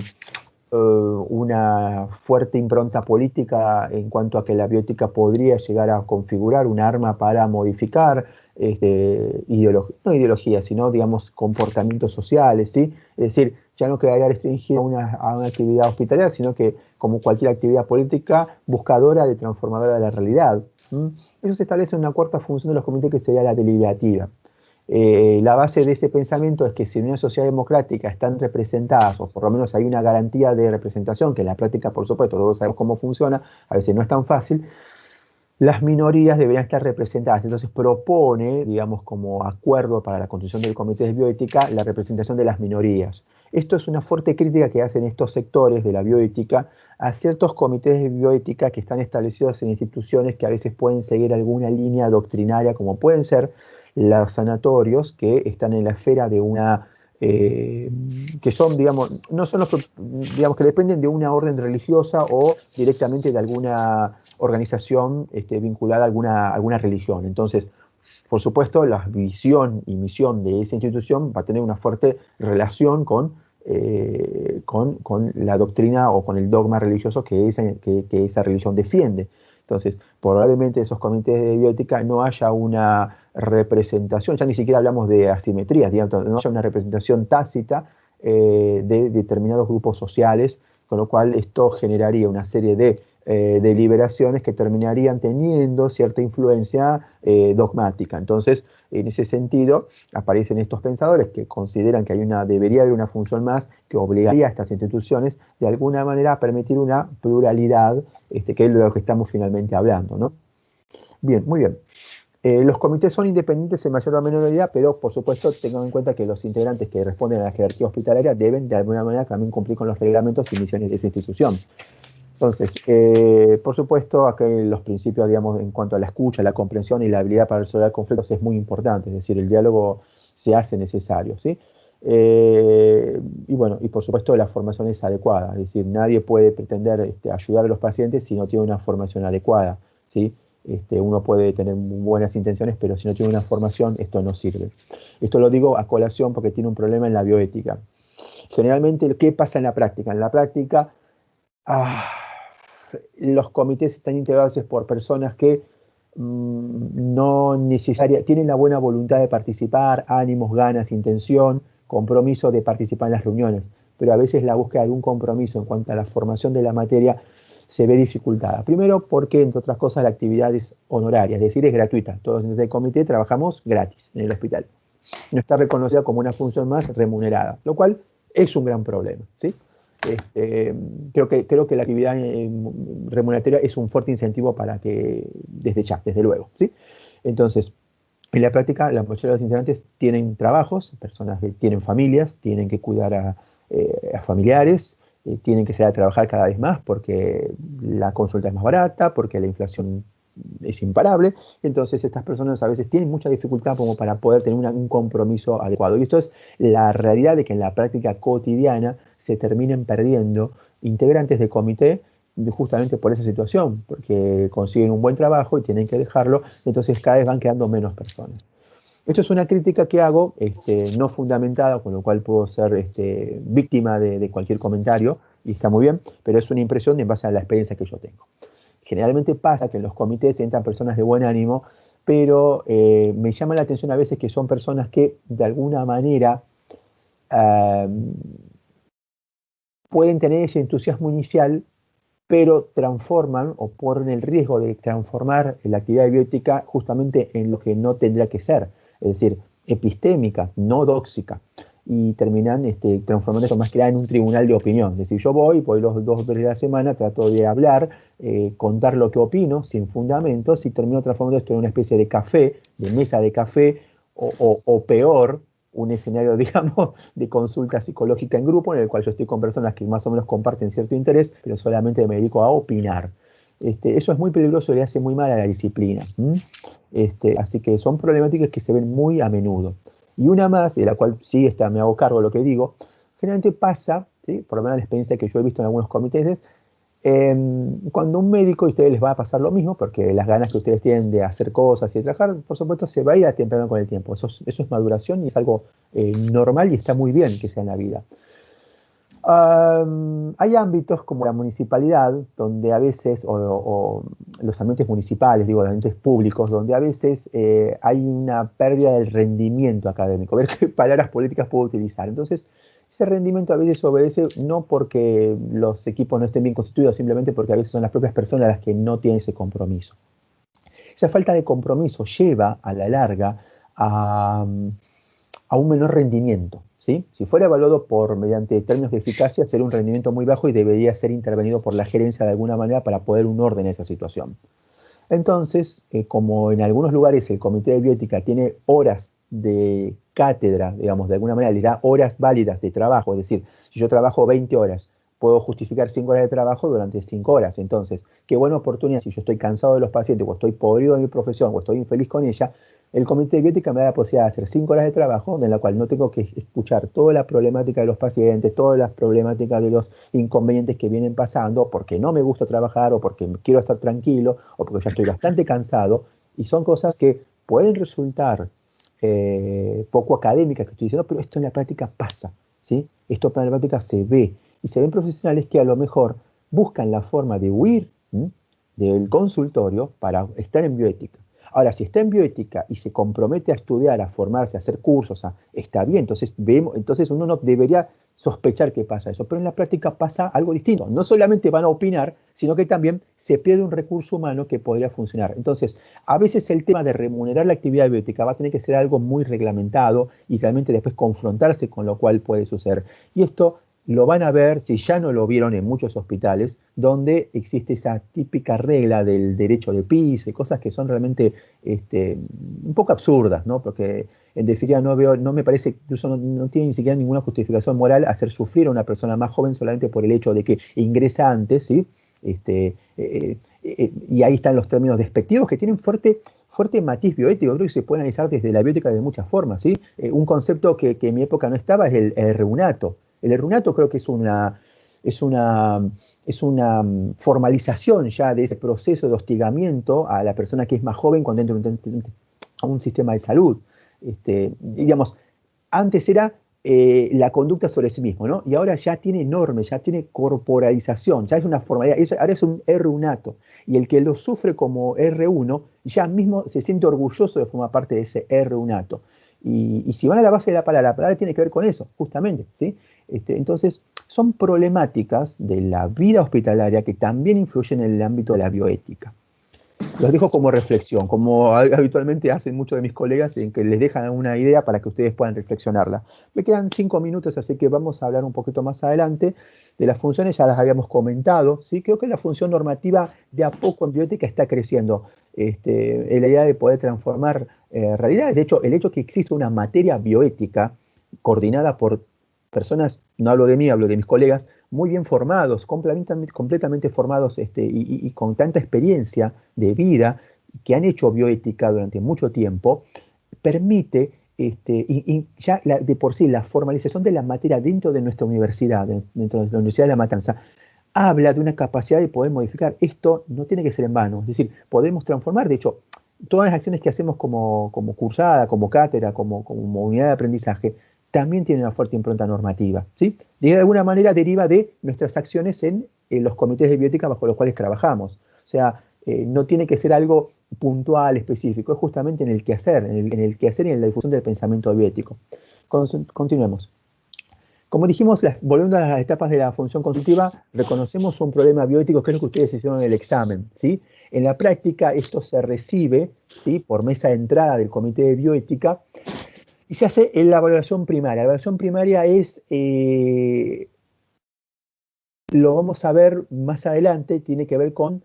una fuerte impronta política en cuanto a que la bioética podría llegar a configurar un arma para modificar no ideología, sino, digamos, comportamientos sociales, ¿sí? Es decir, ya no quedaría restringido a una actividad hospitalaria, sino que, como cualquier actividad política, buscadora de transformadora de la realidad. Eso se establece en una cuarta función de los comités, que sería la deliberativa. La base de ese pensamiento es que si en una sociedad democrática están representadas, o por lo menos hay una garantía de representación, que en la práctica, por supuesto, todos sabemos cómo funciona, a veces no es tan fácil, las minorías deberían estar representadas. Entonces propone, digamos, como acuerdo para la construcción del comité de bioética, la representación de las minorías. Esto es una fuerte crítica que hacen estos sectores de la bioética a ciertos comités de bioética que están establecidos en instituciones que a veces pueden seguir alguna línea doctrinaria, como pueden ser los sanatorios, que están en la esfera de una... que son, digamos, no son los, digamos, que dependen de una orden religiosa o directamente de alguna organización vinculada a alguna religión. Entonces, por supuesto, la visión y misión de esa institución va a tener una fuerte relación con la doctrina o con el dogma religioso que esa religión defiende. Entonces, probablemente esos comités de bioética no haya una representación, ya ni siquiera hablamos de asimetrías, digamos, no haya una representación tácita de determinados grupos sociales, con lo cual esto generaría una serie de deliberaciones que terminarían teniendo cierta influencia dogmática. Entonces, en ese sentido, aparecen estos pensadores que consideran que debería haber una función más que obligaría a estas instituciones de alguna manera a permitir una pluralidad, que es de lo que estamos finalmente hablando, ¿no? Bien, muy bien. Los comités son independientes en mayor o menor medida, pero por supuesto tengan en cuenta que los integrantes que responden a la jerarquía hospitalaria deben de alguna manera también cumplir con los reglamentos y misiones de esa institución. Entonces, por supuesto, acá los principios, digamos, en cuanto a la escucha, la comprensión y la habilidad para resolver conflictos es muy importante, es decir, el diálogo se hace necesario, ¿sí? Y bueno, y por supuesto la formación es adecuada, es decir, nadie puede pretender ayudar a los pacientes si no tiene una formación adecuada, ¿sí? Uno puede tener buenas intenciones, pero si no tiene una formación, esto no sirve. Esto lo digo a colación porque tiene un problema en la bioética. Generalmente, ¿qué pasa en la práctica? En la práctica, los comités están integrados por personas que no necesariamente tienen la buena voluntad de participar, ánimos, ganas, intención, compromiso de participar en las reuniones, pero a veces la búsqueda de un compromiso en cuanto a la formación de la materia se ve dificultada. Primero porque, entre otras cosas, la actividad es honoraria, es decir, es gratuita. Todos en el comité trabajamos gratis en el hospital. No está reconocida como una función más remunerada, lo cual es un gran problema, ¿sí? Creo que la actividad remuneratoria es un fuerte incentivo para que, desde luego, ¿sí? Entonces, en la práctica, la mayoría de los integrantes tienen trabajos, personas que tienen familias, tienen que cuidar a familiares, tienen que salir a trabajar cada vez más porque la consulta es más barata, porque la inflación es imparable. Entonces estas personas a veces tienen mucha dificultad como para poder tener un compromiso adecuado. Y esto es la realidad de que en la práctica cotidiana se terminen perdiendo integrantes de comité justamente por esa situación, porque consiguen un buen trabajo y tienen que dejarlo, entonces cada vez van quedando menos personas. Esto es una crítica que hago, no fundamentada, con lo cual puedo ser víctima de cualquier comentario, y está muy bien, pero es una impresión en base a la experiencia que yo tengo. Generalmente pasa que en los comités entran personas de buen ánimo, pero me llama la atención a veces que son personas que de alguna manera pueden tener ese entusiasmo inicial, pero transforman o ponen el riesgo de transformar la actividad bioética justamente en lo que no tendría que ser, es decir, epistémica, no dóxica, y terminan transformando eso más que nada en un tribunal de opinión. Es decir, yo voy los 2 veces de la semana, trato de hablar, contar lo que opino, sin fundamentos, y termino transformando esto en una especie de café, de mesa de café, o peor, un escenario, digamos, de consulta psicológica en grupo, en el cual yo estoy con personas que más o menos comparten cierto interés, pero solamente me dedico a opinar. Eso es muy peligroso y le hace muy mal a la disciplina. Así que son problemáticas que se ven muy a menudo. Y una más, de la cual sí me hago cargo de lo que digo, generalmente pasa, ¿sí? Por lo menos la experiencia que yo he visto en algunos comités es, cuando un médico, y a ustedes les va a pasar lo mismo, porque las ganas que ustedes tienen de hacer cosas y de trabajar, por supuesto, se va a ir atemperando con el tiempo. Eso es maduración y es algo normal y está muy bien que sea en la vida. Hay ámbitos como la municipalidad, donde a veces, o los ambientes municipales, digo, los ambientes públicos, donde a veces hay una pérdida del rendimiento académico. Ver qué palabras políticas puedo utilizar. Entonces, ese rendimiento a veces obedece no porque los equipos no estén bien constituidos, simplemente porque a veces son las propias personas las que no tienen ese compromiso. Esa falta de compromiso lleva a la larga a un menor rendimiento, ¿sí? Si fuera evaluado mediante términos de eficacia, sería un rendimiento muy bajo y debería ser intervenido por la gerencia de alguna manera para poner un orden a esa situación. Entonces, como en algunos lugares el Comité de Bioética tiene horas de cátedra, digamos, de alguna manera les da horas válidas de trabajo, es decir, si yo trabajo 20 horas, puedo justificar 5 horas de trabajo durante 5 horas. Entonces, qué buena oportunidad, si yo estoy cansado de los pacientes, o estoy podrido de mi profesión, o estoy infeliz con ella, el Comité de Bioética me da la posibilidad de hacer 5 horas de trabajo, en la cual no tengo que escuchar toda la problemática de los pacientes, todas las problemáticas de los inconvenientes que vienen pasando, porque no me gusta trabajar, o porque quiero estar tranquilo, o porque ya estoy bastante cansado, y son cosas que pueden resultar poco académicas que estoy diciendo, pero esto en la práctica pasa, ¿sí? Esto en la práctica se ve, y se ven profesionales que a lo mejor buscan la forma de huir del consultorio para estar en bioética. Ahora, si está en bioética y se compromete a estudiar, a formarse, a hacer cursos, está bien, entonces uno no debería sospechar que pasa eso, pero en la práctica pasa algo distinto. No solamente van a opinar, sino que también se pierde un recurso humano que podría funcionar. Entonces, a veces el tema de remunerar la actividad bioética va a tener que ser algo muy reglamentado y realmente después confrontarse con lo cual puede suceder. Y esto lo van a ver, si ya no lo vieron en muchos hospitales, donde existe esa típica regla del derecho de piso y cosas que son realmente un poco absurdas, ¿no? Porque en definitiva no me parece, incluso no tiene ni siquiera ninguna justificación moral hacer sufrir a una persona más joven solamente por el hecho de que ingresa antes, ¿sí? Y ahí están los términos despectivos que tienen fuerte matiz bioético. Creo que se puede analizar desde la bioética de muchas formas, ¿sí? Un concepto que en mi época no estaba es el reunato. El errunato creo que es una formalización ya de ese proceso de hostigamiento a la persona que es más joven cuando entra a un sistema de salud. Digamos, antes era la conducta sobre sí mismo, ¿no? Y ahora ya tiene normas, ya tiene corporalización, ya es una formalidad, ahora es un R1nato. Y el que lo sufre como R1 ya mismo se siente orgulloso de formar parte de ese R1nato. Y si van a la base de la palabra tiene que ver con eso, justamente, ¿sí? Entonces, son problemáticas de la vida hospitalaria que también influyen en el ámbito de la bioética. Los dejo como reflexión, como habitualmente hacen muchos de mis colegas, en que les dejan una idea para que ustedes puedan reflexionarla. Me quedan 5 minutos, así que vamos a hablar un poquito más adelante de las funciones, ya las habíamos comentado, ¿sí? Creo que la función normativa de a poco en bioética está creciendo, en la idea de poder transformar realidades. De hecho, el hecho que existe una materia bioética coordinada por personas, no hablo de mí, hablo de mis colegas, muy bien formados, completamente formados y con tanta experiencia de vida, que han hecho bioética durante mucho tiempo, permite ya de por sí la formalización de la materia dentro de nuestra universidad, dentro de la Universidad de La Matanza, habla de una capacidad de poder modificar. Esto no tiene que ser en vano, es decir, podemos transformar, de hecho, todas las acciones que hacemos como cursada, como cátedra, como unidad de aprendizaje, también tiene una fuerte impronta normativa, ¿sí? De alguna manera deriva de nuestras acciones en los comités de bioética bajo los cuales trabajamos. O sea, no tiene que ser algo puntual, específico, es justamente en el quehacer, en el quehacer y en la difusión del pensamiento bioético. Continuemos. Como dijimos, volviendo a las etapas de la función consultiva, reconocemos un problema bioético, que es lo que ustedes hicieron en el examen, ¿sí? En la práctica esto se recibe, ¿sí?, por mesa de entrada del comité de bioética, y se hace en la evaluación primaria. La evaluación primaria es, lo vamos a ver más adelante, tiene que ver con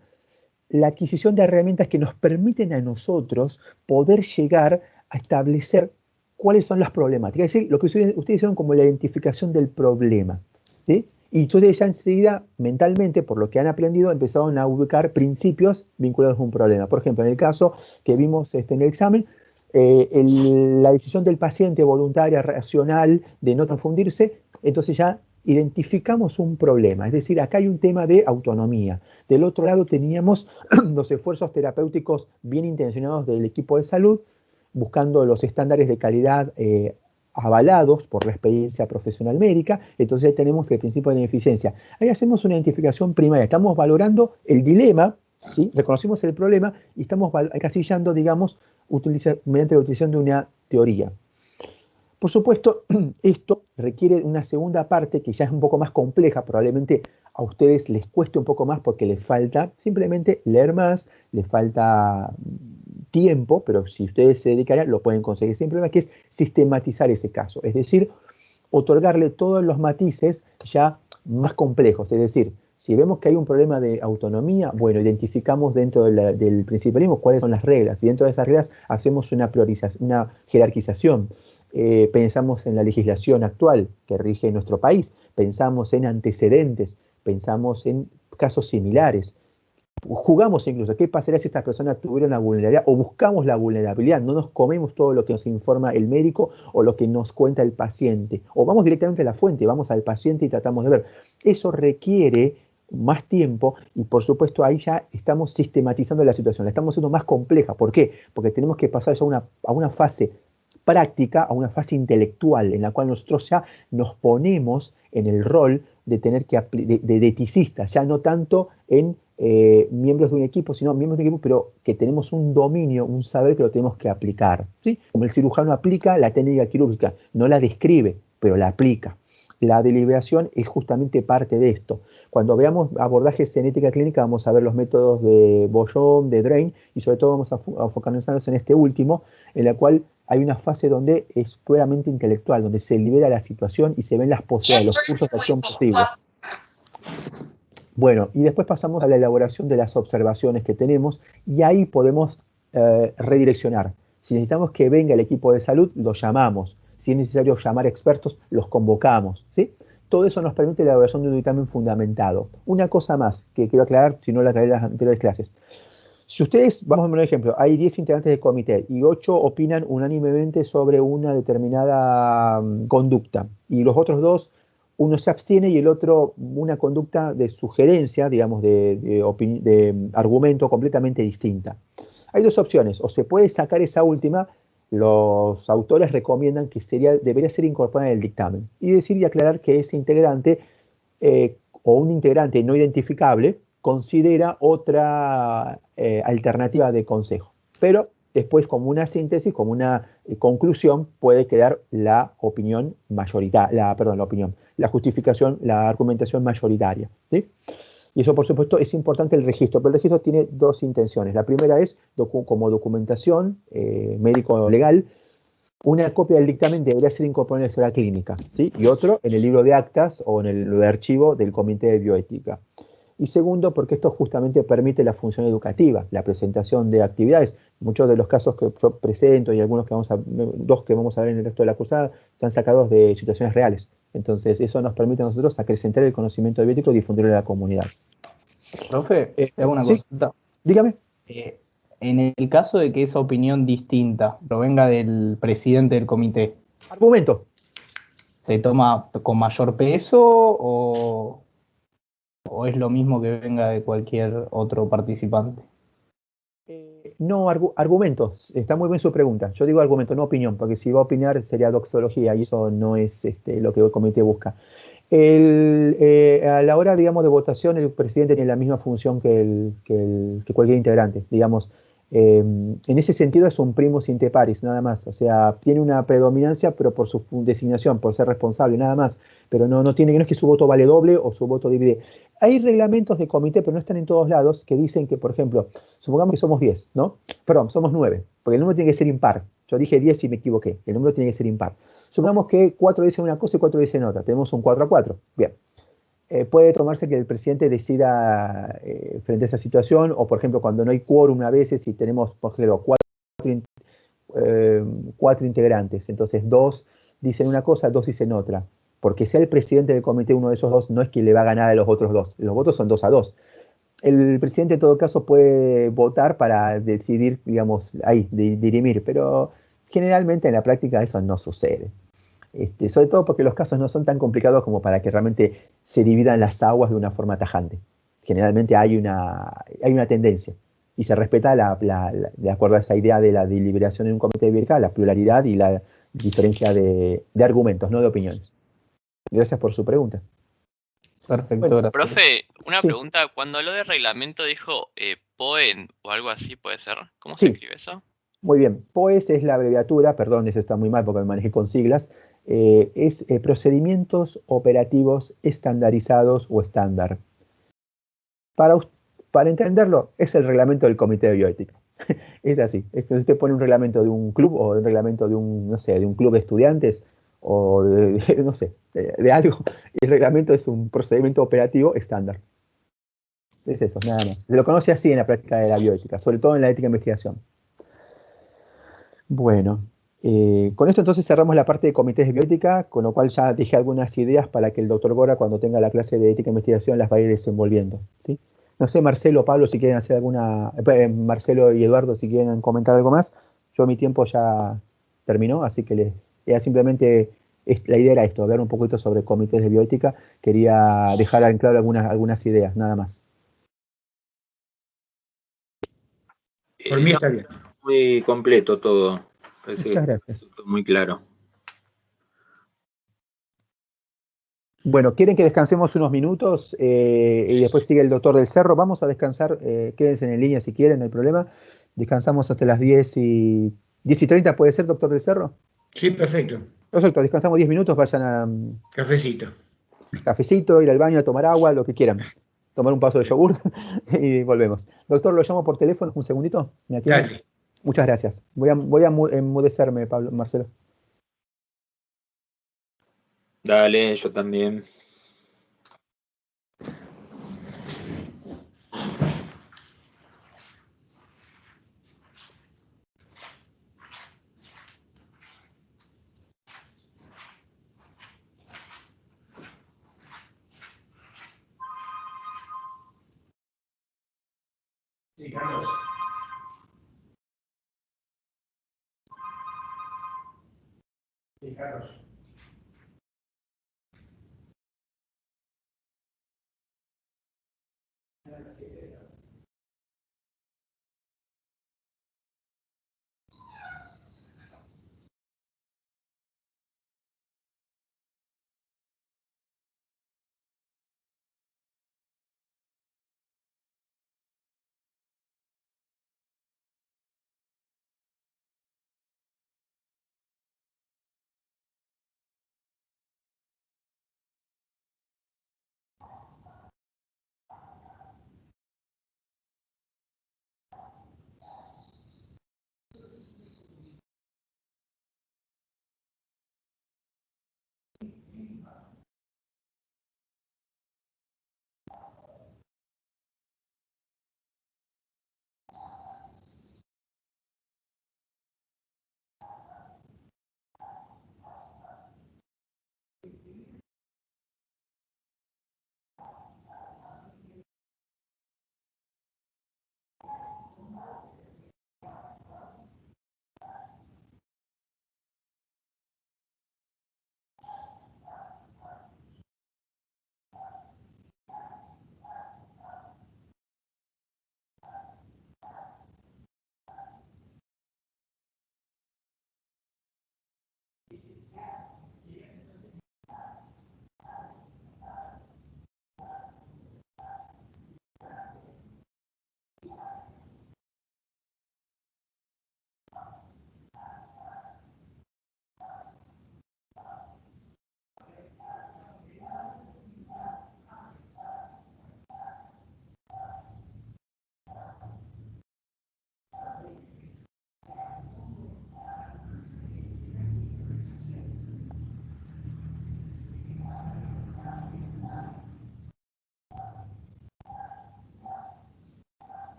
la adquisición de herramientas que nos permiten a nosotros poder llegar a establecer cuáles son las problemáticas. Es decir, lo que ustedes hicieron como la identificación del problema, ¿sí? Y ustedes ya enseguida, mentalmente, por lo que han aprendido, empezaron a ubicar principios vinculados a un problema. Por ejemplo, en el caso que vimos en el examen, la decisión del paciente voluntaria, racional, de no confundirse, entonces ya identificamos un problema. Es decir, acá hay un tema de autonomía. Del otro lado teníamos los esfuerzos terapéuticos bien intencionados del equipo de salud, buscando los estándares de calidad avalados por la experiencia profesional médica, entonces ahí tenemos el principio de ineficiencia. Ahí hacemos una identificación primaria, estamos valorando el dilema, ¿sí? Reconocimos el problema y estamos encasillando, digamos, mediante la utilización de una teoría. Por supuesto, esto requiere una segunda parte que ya es un poco más compleja, probablemente a ustedes les cueste un poco más porque les falta simplemente leer más, les falta tiempo, pero si ustedes se dedicaran lo pueden conseguir sin problema, que es sistematizar ese caso, es decir, otorgarle todos los matices ya más complejos, es decir, si vemos que hay un problema de autonomía, bueno, identificamos dentro del principalismo cuáles son las reglas, y dentro de esas reglas hacemos una jerarquización. Pensamos en la legislación actual que rige nuestro país, pensamos en antecedentes, pensamos en casos similares, jugamos incluso, ¿qué pasaría si estas personas tuvieran la vulnerabilidad o buscamos la vulnerabilidad? No nos comemos todo lo que nos informa el médico o lo que nos cuenta el paciente, o vamos directamente a la fuente, vamos al paciente y tratamos de ver. Eso requiere más tiempo y por supuesto ahí ya estamos sistematizando la situación, la estamos haciendo más compleja. ¿Por qué? Porque tenemos que pasar ya a una fase práctica, a una fase intelectual en la cual nosotros ya nos ponemos en el rol de tener que de eticistas, ya no tanto en miembros de un equipo, sino miembros de un equipo, pero que tenemos un dominio, un saber que lo tenemos que aplicar, ¿sí? Como el cirujano aplica la técnica quirúrgica, no la describe, pero la aplica. La deliberación es justamente parte de esto. Cuando veamos abordajes en ética clínica vamos a ver los métodos de Bollón, de Drain, y sobre todo vamos a enfocarnos en este último, en la cual hay una fase donde es puramente intelectual, donde se libera la situación y se ven las posibilidades, los cursos de acción posibles. Bueno, y después pasamos a la elaboración de las observaciones que tenemos, y ahí podemos redireccionar. Si necesitamos que venga el equipo de salud, lo llamamos. Si es necesario llamar expertos, los convocamos, ¿sí? Todo eso nos permite la elaboración de un dictamen fundamentado. Una cosa más que quiero aclarar, si no la aclaré en las anteriores clases. Si ustedes, vamos a ver un ejemplo, hay 10 integrantes del comité y 8 opinan unánimemente sobre una determinada conducta, y los otros 2, uno se abstiene y el otro una conducta de sugerencia, digamos, de argumento completamente distinta. Hay dos opciones, o se puede sacar esa última. Los autores recomiendan que debería ser incorporada en el dictamen y decir y aclarar que ese integrante o un integrante no identificable considera otra alternativa de consejo. Pero después, como una síntesis, como una conclusión, puede quedar la opinión mayoritaria, la justificación, la argumentación mayoritaria, ¿sí? Y eso, por supuesto, es importante el registro, pero el registro tiene dos intenciones. La primera es, como documentación médico-legal, una copia del dictamen debería ser incorporada en la historia clínica, ¿sí? Y otro en el libro de actas o en el de archivo del Comité de Bioética. Y segundo, porque esto justamente permite la función educativa, la presentación de actividades. Muchos de los casos que yo presento y algunos dos que vamos a ver en el resto de la cursada, están sacados de situaciones reales. Entonces, eso nos permite a nosotros acrecentar el conocimiento de bioético y difundirlo en la comunidad. Profe, te hago una consulta. Dígame. En el caso de que esa opinión distinta provenga del presidente del comité, argumento, ¿se toma con mayor peso o es lo mismo que venga de cualquier otro participante? No, argumentos. Está muy bien su pregunta. Yo digo argumento, no opinión, porque si va a opinar sería doxología y eso no es lo que el comité busca. A la hora, digamos, de votación, el presidente tiene la misma función que cualquier integrante, digamos. En ese sentido es un primus inter pares, nada más. O sea, tiene una predominancia, pero por su designación, por ser responsable, nada más. Pero no es que su voto vale doble o su voto divide. Hay reglamentos de comité, pero no están en todos lados, que dicen que, por ejemplo, supongamos que somos 10, ¿no? Perdón, somos 9, porque el número tiene que ser impar. Yo dije 10 y me equivoqué. El número tiene que ser impar. Supongamos que 4 dicen una cosa y 4 dicen otra. Tenemos un 4-4. Bien. Puede tomarse que el presidente decida frente a esa situación, o por ejemplo, cuando no hay quórum a veces, si tenemos, por ejemplo, 4 integrantes, entonces 2 dicen una cosa, 2 dicen otra. Porque sea el presidente del comité uno de esos 2, no es quien le va a ganar a los otros 2. Los votos son 2-2. El presidente en todo caso puede votar para decidir, digamos, ahí, dirimir, pero generalmente en la práctica eso no sucede. Sobre todo porque los casos no son tan complicados como para que realmente se dividan las aguas de una forma tajante. Generalmente hay una tendencia y se respeta de acuerdo a esa idea de la deliberación en un comité de bioética, la pluralidad y diferencia de argumentos, no de opiniones. Gracias por su pregunta. Perfecto, Bueno, gracias. Profe, una Sí. pregunta. Cuando habló de reglamento dijo POEN o algo así, ¿puede ser? ¿Cómo se Sí. escribe eso? Muy bien, POES es la abreviatura, perdón, eso está muy mal porque me manejé con siglas, es procedimientos operativos estandarizados o estándar. Para, para entenderlo, es el reglamento del Comité de Bioética. Es así, es que usted pone un reglamento de un club o un reglamento de un, no sé, de un club de estudiantes o no sé, de algo, y el reglamento es un procedimiento operativo estándar. Es eso, nada más. Se lo conoce así en la práctica de la bioética, sobre todo en la ética de investigación. Bueno, con esto entonces cerramos la parte de comités de bioética, con lo cual ya dejé algunas ideas para que el doctor Gora, cuando tenga la clase de ética e investigación, las vaya desenvolviendo, ¿sí? No sé, Marcelo o Pablo, si quieren hacer alguna, Marcelo y Eduardo, si quieren comentar algo más. Yo mi tiempo ya terminó, así que era simplemente, la idea era esto, hablar un poquito sobre comités de bioética. Quería dejar en claro algunas ideas, nada más. Por mí está bien. Muy completo todo. Parece Muchas que gracias. está muy claro. Bueno, ¿quieren que descansemos unos minutos y después sigue el doctor del Cerro? Vamos a descansar, quédense en línea si quieren, no hay problema. Descansamos hasta las 10:30, ¿puede ser, doctor del Cerro? Sí, perfecto. Perfecto, descansamos 10 minutos, vayan a Cafecito. cafecito, ir al baño, a tomar agua, lo que quieran. Tomar un vaso de yogur y volvemos. Doctor, lo llamo por teléfono, un segundito, ¿me atiende? Dale. Muchas gracias. Voy a enmudecerme, Pablo, Marcelo. Dale, yo también. Sí, Carlos. Sí, Carlos.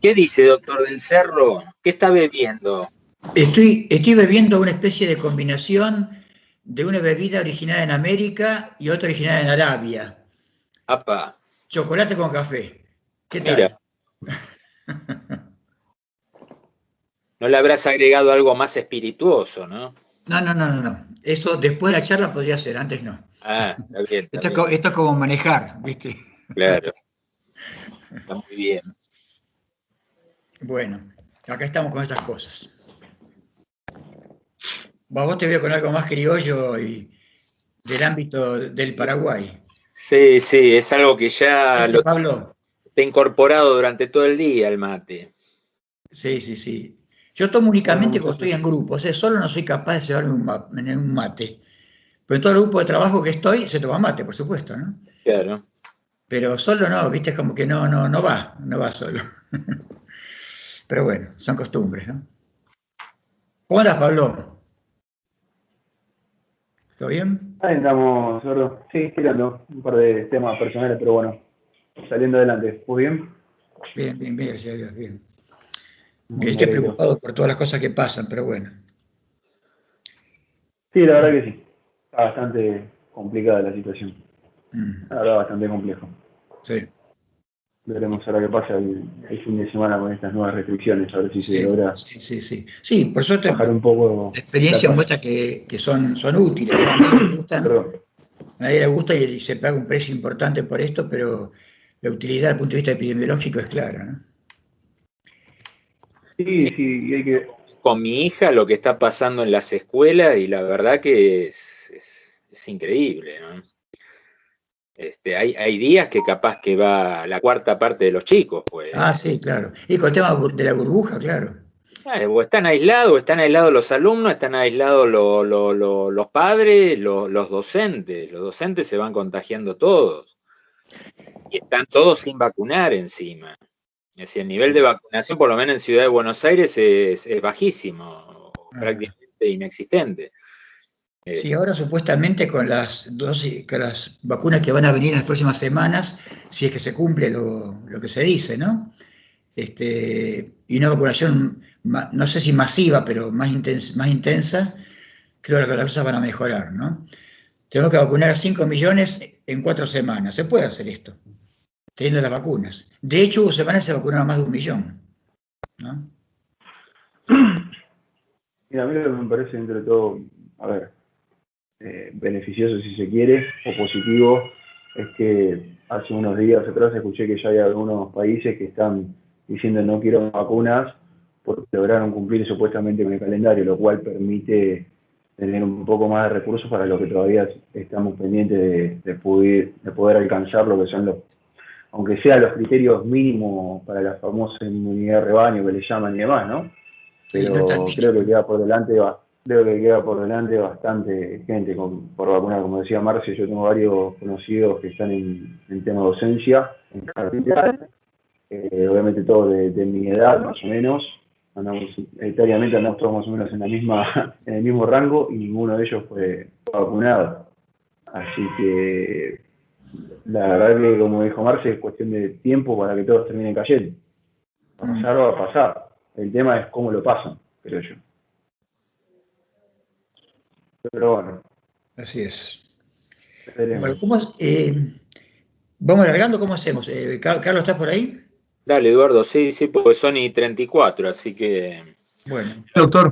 ¿Qué dice, doctor del Cerro? ¿Qué está bebiendo? Estoy bebiendo una especie de combinación de una bebida originada en América y otra originada en Arabia. Apa, Chocolate con café. ¿Qué tal? mira. No le habrás agregado algo más espirituoso, ¿no? No. Eso después de la charla podría ser, antes no. Ah, está bien. Está Esto bien. es como manejar, ¿viste? Claro, está muy bien. Bueno, acá estamos con estas cosas. Vos te veo con algo más criollo y del ámbito del Paraguay. Sí, sí, es algo que ya Gracias, lo Pablo. he incorporado durante todo el día, el mate. Sí. Yo tomo únicamente Bueno, cuando estoy en grupo, o sea, solo no soy capaz de llevarme un mate. Pero en todo el grupo de trabajo que estoy se toma mate, por supuesto, ¿no? Claro. Pero solo no, viste, es como que no va solo. Pero bueno, son costumbres, ¿no? ¿Cómo andas, Pablo? ¿Todo bien? Ahí estamos, Gordo. Sí, tirando un par de temas personales, pero bueno, saliendo adelante. ¿Vos bien? Bien, gracias a Dios, bien. Me Estoy alegro. preocupado por todas las cosas que pasan, pero bueno. Sí, la verdad que sí. Está bastante complicada la situación. Mm, La verdad, bastante complejo. sí, Veremos ahora qué pasa el fin de semana con estas nuevas restricciones, a ver si se logra sí. Sí, por suerte bajar un poco la experiencia la muestra que son útiles, ¿no? A nadie le gustan, Perdón. a nadie le gusta y se paga un precio importante por esto, pero la utilidad desde el punto de vista epidemiológico es clara, ¿no? Sí, sí, y hay que... Con mi hija lo que está pasando en las escuelas y la verdad que es increíble, ¿no? Hay días que capaz que va la cuarta parte de los chicos, pues. Ah, sí, claro. Y con el tema de la burbuja, claro. O están aislados los alumnos, están aislados los padres, los docentes. Los docentes se van contagiando todos. Y están todos sin vacunar encima. Es decir, el nivel de vacunación, por lo menos en Ciudad de Buenos Aires, es bajísimo, prácticamente inexistente. Sí, ahora supuestamente con las dosis, con las vacunas que van a venir en las próximas semanas, si es que se cumple lo que se dice, ¿no? Y una vacunación, no sé si masiva, pero más intensa, creo que las cosas van a mejorar, ¿no? Tenemos que vacunar a 5 millones en 4 semanas. Se puede hacer esto, teniendo las vacunas. De hecho, hubo semanas se vacunaron más de 1 millón, ¿no? Mira, a mí lo que me parece dentro de todo, a ver, beneficioso si se quiere, o positivo, es que hace unos días atrás escuché que ya hay algunos países que están diciendo no quiero vacunas porque lograron cumplir supuestamente con el calendario, lo cual permite tener un poco más de recursos para lo que todavía estamos pendientes de poder alcanzar lo que son los, aunque sean los criterios mínimos para la famosa inmunidad de rebaño que le llaman y demás, ¿no? Sí, no es tan Pero creo que queda por delante bastante gente por vacunar. Como decía Marcio, yo tengo varios conocidos que están en tema de docencia, en capital, obviamente todos de mi edad más o menos, etariamente andamos todos más o menos en el mismo rango y ninguno de ellos fue vacunado. Así que la verdad que, como dijo Marcio, es cuestión de tiempo para que todos terminen cayendo. Va a pasar. El tema es cómo lo pasan, creo yo. Pero bueno, Así es. esperemos. Bueno, vamos alargando, ¿cómo hacemos? Carlos, ¿estás por ahí? Dale, Eduardo, sí, porque son y 34, así que... Bueno. Doctor,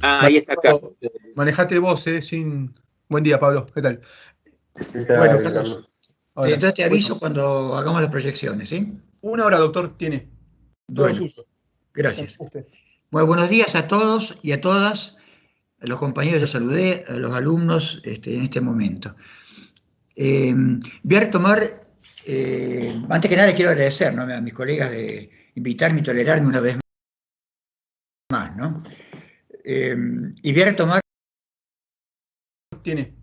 ahí está acá. manejate vos, Buen día, Pablo. ¿Qué tal? Bueno, Carlos, Hola. entonces te aviso cuando hagamos las proyecciones, ¿sí? 1 hora, doctor, tiene. Todo Bueno, suyo. gracias. Usted. Bueno, buenos días a todos y a todas. A los compañeros ya saludé, a los alumnos en este momento. Voy a retomar, antes que nada quiero agradecer, ¿no?, a mis colegas de invitarme y tolerarme una vez más, ¿no? Y voy a retomar... Tiene.